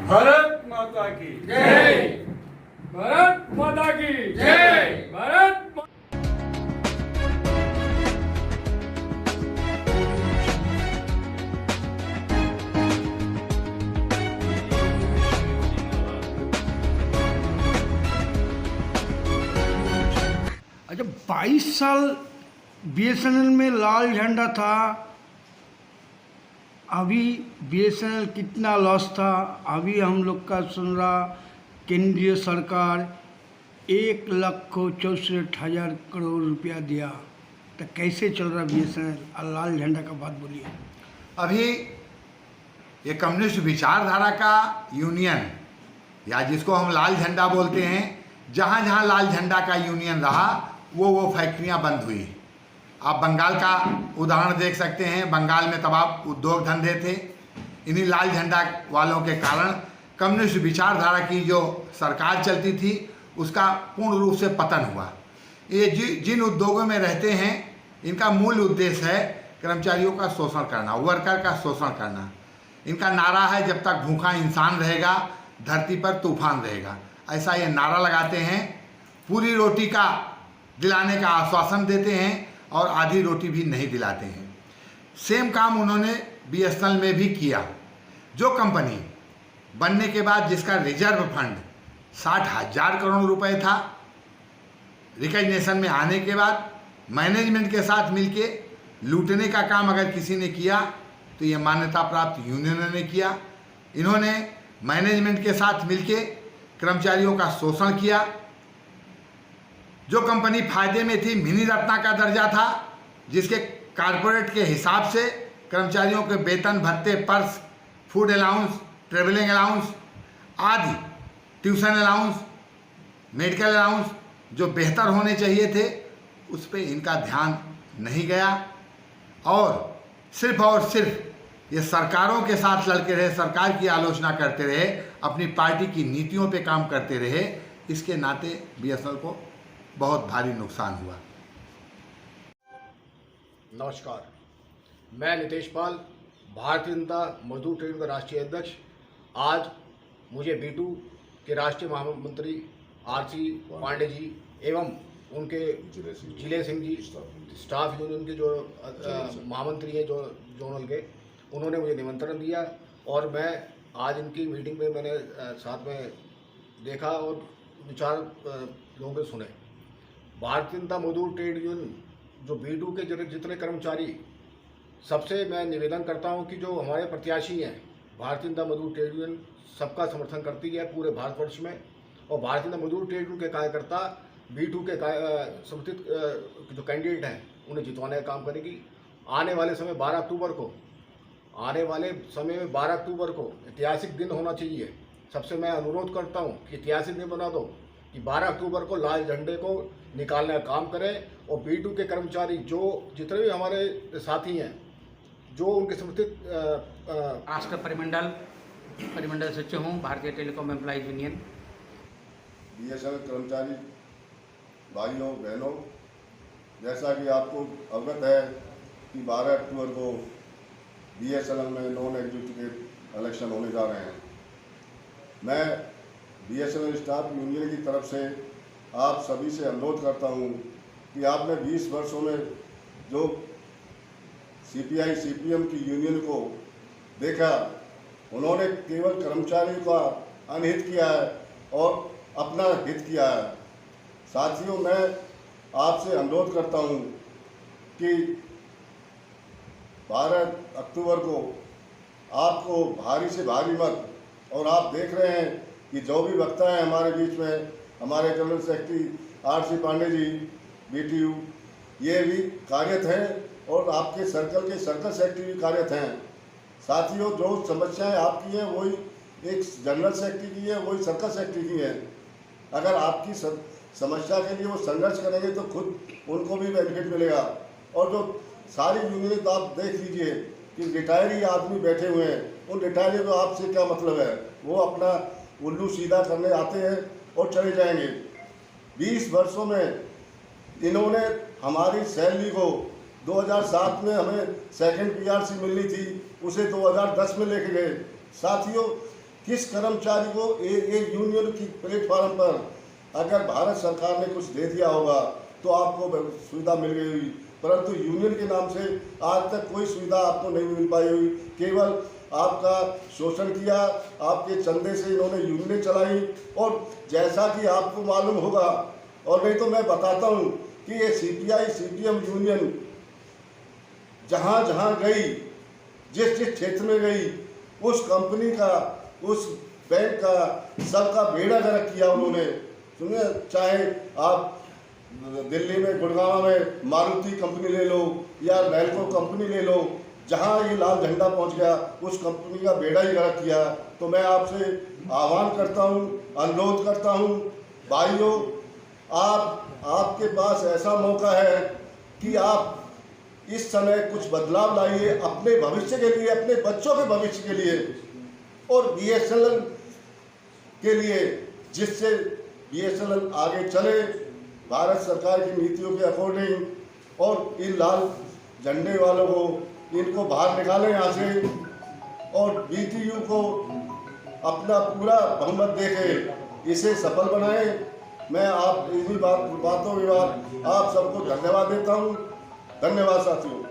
भारत माता की जय, भारत माता की जय, भारत अच्छा, 22 साल बीएसएनएल में लाल झंडा था। अभी बीएसएनएल कितना लॉस था, अभी हम लोग का सुन रहा केंद्रीय सरकार 1,64,000 करोड़ रुपया दिया। तो कैसे चल रहा बीएसएनएल और लाल झंडा का बात बोलिए। अभी ये कम्युनिस्ट विचारधारा का यूनियन, या जिसको हम लाल झंडा बोलते हैं, जहाँ जहाँ लाल झंडा का यूनियन रहा वो फैक्ट्रियाँ बंद हुई। आप बंगाल का उदाहरण देख सकते हैं। बंगाल में तमाम उद्योग धंधे थे। इन्हीं लाल झंडा वालों के कारण कम्युनिस्ट विचारधारा की जो सरकार चलती थी उसका पूर्ण रूप से पतन हुआ। ये जिन उद्योगों में रहते हैं, इनका मूल उद्देश्य है कर्मचारियों का शोषण करना, वर्कर का शोषण करना। इनका नारा है, जब तक भूखा इंसान रहेगा धरती पर तूफान रहेगा। ऐसा ये नारा लगाते हैं। पूरी रोटी का दिलाने का आश्वासन देते हैं और आधी रोटी भी नहीं दिलाते हैं। सेम काम उन्होंने बीएसएनएल में भी किया। जो कंपनी बनने के बाद जिसका रिजर्व फंड 60,000 करोड़ रुपए था, रिकग्निशन में आने के बाद मैनेजमेंट के साथ मिलके लूटने का काम अगर किसी ने किया तो ये मान्यता प्राप्त यूनियनों ने किया। इन्होंने मैनेजमेंट के साथ मिलके कर्मचारियों का शोषण किया। जो कंपनी फायदे में थी, मिनी रत्ना का दर्जा था, जिसके कारपोरेट के हिसाब से कर्मचारियों के वेतन भत्ते, purse, food allowance, travelling allowance आदि, ट्यूशन अलाउंस, मेडिकल अलाउंस जो बेहतर होने चाहिए थे, उस पर इनका ध्यान नहीं गया और सिर्फ ये सरकारों के साथ लड़के रहे, सरकार की आलोचना करते रहे, अपनी पार्टी की नीतियों पे काम करते रहे। इसके नाते बीएसएनएल को बहुत भारी नुकसान हुआ। नमस्कार, मैं नितेश पाल, भारतीय जनता मजदूर ट्रेड का राष्ट्रीय अध्यक्ष। आज मुझे B2 के राष्ट्रीय महामंत्री आरसी पांडे जी एवं उनके जिले सिंह जी, स्टाफ यूनियन के जो महामंत्री हैं, जो जोनल के, उन्होंने मुझे निमंत्रण दिया और मैं आज इनकी मीटिंग में मैंने साथ में देखा और विचार लोगों के सुने। भारतीय जनता मजदूर ट्रेड यूनियन जो B2 के जितने कर्मचारी, सबसे मैं निवेदन करता हूं कि जो हमारे प्रत्याशी हैं, भारतीय जनता मजदूर ट्रेड यूनियन सबका समर्थन करती है पूरे भारतवर्ष में। और भारतीय जनता मजदूर ट्रेड यूनियन के कार्यकर्ता B2 के समर्थित जो कैंडिडेट हैं उन्हें जितवाने का काम करेगी। आने वाले समय 12 अक्टूबर को ऐतिहासिक दिन होना चाहिए। सबसे मैं अनुरोध करता हूं कि ऐतिहासिक दिन बना दो कि 12 अक्टूबर को लाल झंडे को निकालने का काम करें और B2 के कर्मचारी जो जितने भी हमारे साथी हैं, जो उनके समर्थित राष्ट्र परिमंडल सचिव हूँ, भारतीय टेलीकॉम एम्प्लॉइज यूनियन। बीएसएनएल कर्मचारी भाइयों बहनों, जैसा कि आपको अवगत है कि 12 अक्टूबर को बीएसएनएल में नॉन एग्जीक्यूटिव इलेक्शन होने जा रहे हैं। मैं बीएसएनएल स्टाफ यूनियन की तरफ से आप सभी से अनुरोध करता हूं कि आपने 20 वर्षों में जो सीपीआई सीपीएम की यूनियन को देखा, उन्होंने केवल कर्मचारियों का अनहित किया है और अपना हित किया है। साथियों, मैं आपसे अनुरोध करता हूं कि 12 अक्टूबर को आपको भारी से भारी मत, और आप देख रहे हैं कि जो भी वक्ता है हमारे बीच में, हमारे general secretary RC Pandey ji BTU, ये भी कार्यरत हैं और आपके सर्कल के सर्कल सेक्रेटरी भी कार्यरत हैं। साथियों, जो समस्याएं आपकी हैं वही एक जनरल सेक्रेटरी की है, वही सर्कल सेक्रेटरी की है। अगर आपकी समस्या के लिए वो संघर्ष करेंगे तो खुद उनको भी बेनिफिट मिलेगा। और जो सारी यूनियन आप देख लीजिए कि रिटायरी आदमी बैठे हुए हैं, उन रिटायरी को आपसे क्या मतलब है? वो अपना उल्लू सीधा करने आते हैं और चले जाएंगे। 20 वर्षों में इन्होंने हमारी सैलरी को 2007 में हमें सेकंड पीआरसी मिलनी थी, उसे 2010 में लेके गए। साथियों, किस कर्मचारी को एक यूनियन की प्लेटफॉर्म पर अगर भारत सरकार ने कुछ दे दिया होगा तो आपको सुविधा मिल गई हुई, परंतु यूनियन के नाम से आज तक कोई सुविधा आपको नहीं मिल पाई हुई। केवल आपका शोषण किया, आपके चंदे से इन्होंने यूनियन चलाई। और जैसा कि आपको मालूम होगा, और नहीं तो मैं बताता हूँ कि ये सीपीआई सीपीएम यूनियन जहाँ जहाँ गई, जिस जिस क्षेत्र में गई, उस कंपनी का, उस बैंक का, सबका बेड़ा गर्क किया उन्होंने। सुनिए, चाहे आप दिल्ली में, गुड़गांव में मारुति कंपनी ले लो या नैल्को कंपनी ले लो, जहाँ ये लाल झंडा पहुँच गया उस कंपनी का बेड़ा ही गर्क किया। तो मैं आपसे आह्वान करता हूँ, अनुरोध करता हूँ, भाइयों, आपके पास ऐसा मौका है कि आप इस समय कुछ बदलाव लाइए अपने भविष्य के लिए, अपने बच्चों के भविष्य के लिए और बीएसएनएल के लिए, जिससे बीएसएनएल आगे चले भारत सरकार की नीतियों के अकॉर्डिंग। और इन लाल झंडे वालों को, इनको बाहर निकालें यहाँ से और बीटीयू को अपना पूरा बहुमत देके इसे सफल बनाएं। मैं आप इन्हीं बातों के बाद आप सबको धन्यवाद देता हूँ। धन्यवाद साथियों।